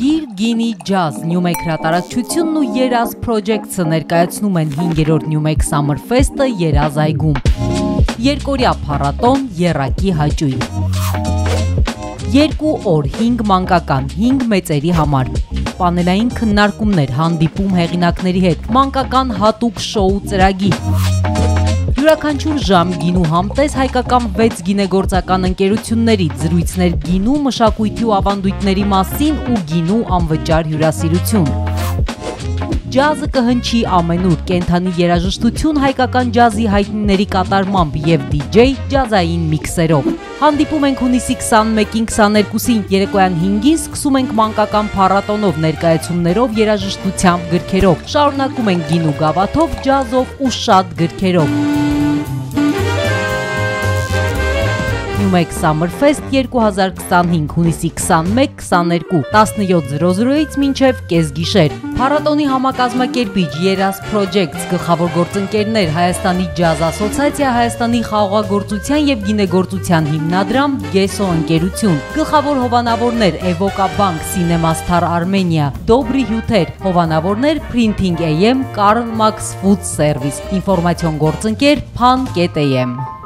Գիր գինի ջազ Նյումեգ հրատարակչությունն ու Երազ Projects-ը ներկայացնում են 5-րդ Նյումեգ Summer Fest-ը Երազ այգում։ Երկօրյա փառատոն եռակի հաճույք։ 2 օր 5 մանկական, 5 մեծերի համար։ Պանելային քննարկումներ, հանդիպում հեղինակների հետ, մանկական հատուկ շոու ծրագիր։ Յուրաքանչյուր ժամ գինու համտես հայկական 6 գինեգործական ընկերություններից, զրույցներ գինու, մշակույթի ու ավանդույթների մասին ու գինու անվճար հյուրասիրություն։ Ջազը կհնչի ամենուր, կենդանի երաժշտություն հայկական ջազի հայտնիների կատարմամբ և DJ ջազային միքսերով։ Հանդիպում ենք հունիսի 21-ին 22-ին, երեկոյան 5-ին սկսում ենք մանկական փառատոնով, ներկայացումներով, երաժշտությամբ, գրքերով։ Շարունակում ենք գինու գավաթով, ջազով ու շատ գրքերով։ Նյումեգ Summer Fest 2025 հունիսի 21-22 17:00-ից մինչև կեսգիշեր։ Փառատոնի համակազմակերպիչ Երազ Projects, գլխավոր գործընկերներ Հայաստանի ջազ ասոցիացիա, Հայաստանի խաղողագործության և գինեգործության հիմնադրամ, Գեսո ընկերություն, գլխավոր հովանավորներ Էվոկա բանկ, Cinema Star Armenia, Դոբրի հյութեր, հովանավորներ Printing AM, Karl Max Food Service, ինֆորմացիոն գործընկեր Pan.am